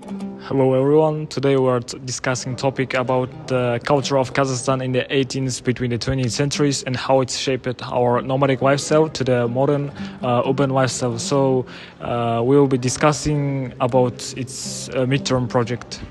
Hello everyone. Today we are discussing topic about the culture of Kazakhstan in the 18th between the 20th centuries and how it shaped our nomadic lifestyle to the modern urban lifestyle. So we will be discussing about its midterm project.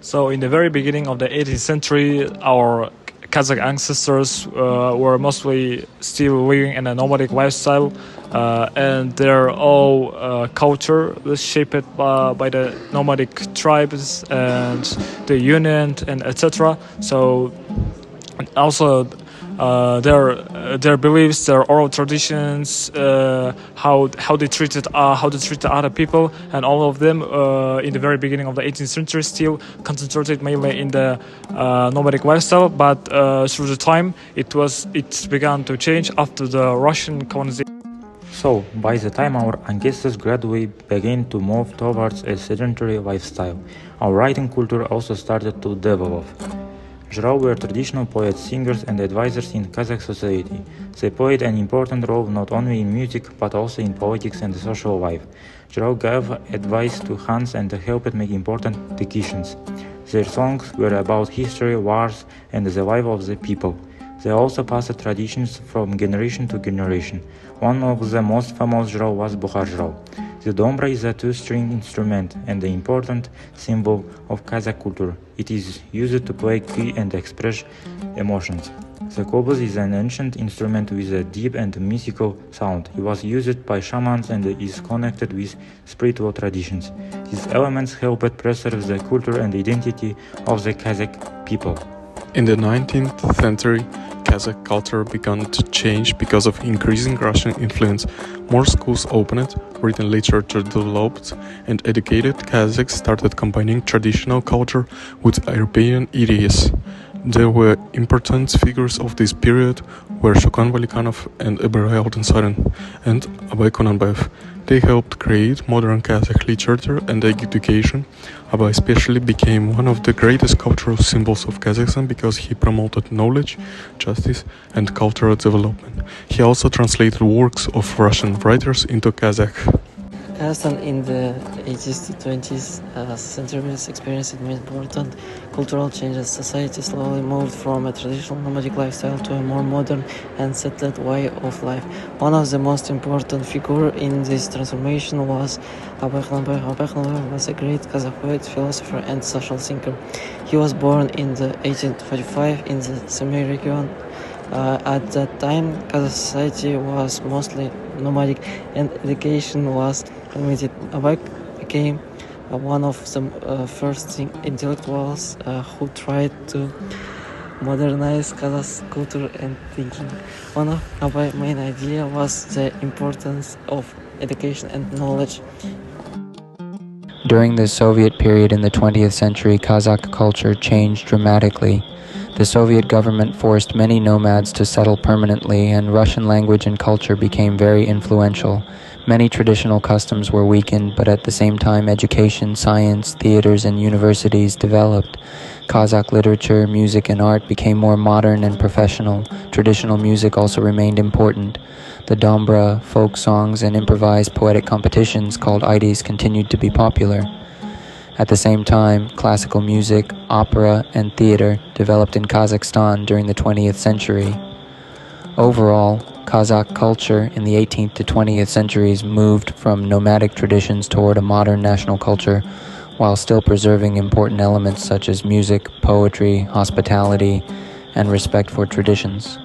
So in the very beginning of the 18th century, our Kazakh ancestors were mostly still living in a nomadic lifestyle, and their all culture was shaped by the nomadic tribes and the union and etc. So also their beliefs, their oral traditions, how they treated other people, and all of them in the very beginning of the 18th century still concentrated mainly in the nomadic lifestyle. But through the time, it began to change after the Russian colonization. So, by the time our ancestors gradually began to move towards a sedentary lifestyle, our writing culture also started to develop. Zhrao were traditional poets, singers, and advisors in Kazakh society. They played an important role not only in music but also in politics and social life. Zhrao gave advice to Khans and helped make important decisions. Their songs were about history, wars, and the life of the people. They also passed traditions from generation to generation. One of the most famous Zhrao was Bukhar Zhrao. The dombra is a two-string instrument and an important symbol of Kazakh culture. It is used to play key and express emotions. The kobuz is an ancient instrument with a deep and mystical sound. It was used by shamans and is connected with spiritual traditions. These elements helped preserve the culture and identity of the Kazakh people. In the 19th century, Kazakh culture began to change because of increasing Russian influence. More schools opened, written literature developed, and educated Kazakhs started combining traditional culture with European ideas. There were important figures of this period were Shokan Valikanov and Ibrahim Altansarin and Abay Konanbayev. They helped create modern Kazakh literature and education. Abay especially became one of the greatest cultural symbols of Kazakhstan because he promoted knowledge, justice, and cultural development. He also translated works of Russian writers into Kazakh. Kazakhstan in the 80s to 20s centuries experienced many important cultural changes. Society slowly moved from a traditional nomadic lifestyle to a more modern and settled way of life. One of the most important figures in this transformation was Abay Konanbayev. Abay Konanbayev was a great Kazakh poet, philosopher, and social thinker. He was born in the 1845 in the Semey region. At that time, Kazakh society was mostly nomadic and education was limited. Abay became one of the first intellectuals who tried to modernize Kazakh culture and thinking. One of Abay's main ideas was the importance of education and knowledge. During the Soviet period in the 20th century, Kazakh culture changed dramatically. The Soviet government forced many nomads to settle permanently, and Russian language and culture became very influential. Many traditional customs were weakened, but at the same time education, science, theaters, and universities developed. Kazakh literature, music, and art became more modern and professional. Traditional music also remained important. The dombra, folk songs, and improvised poetic competitions called ides continued to be popular. At the same time, classical music, opera, and theater developed in Kazakhstan during the 20th century. Overall, Kazakh culture in the 18th to 20th centuries moved from nomadic traditions toward a modern national culture, while still preserving important elements such as music, poetry, hospitality, and respect for traditions.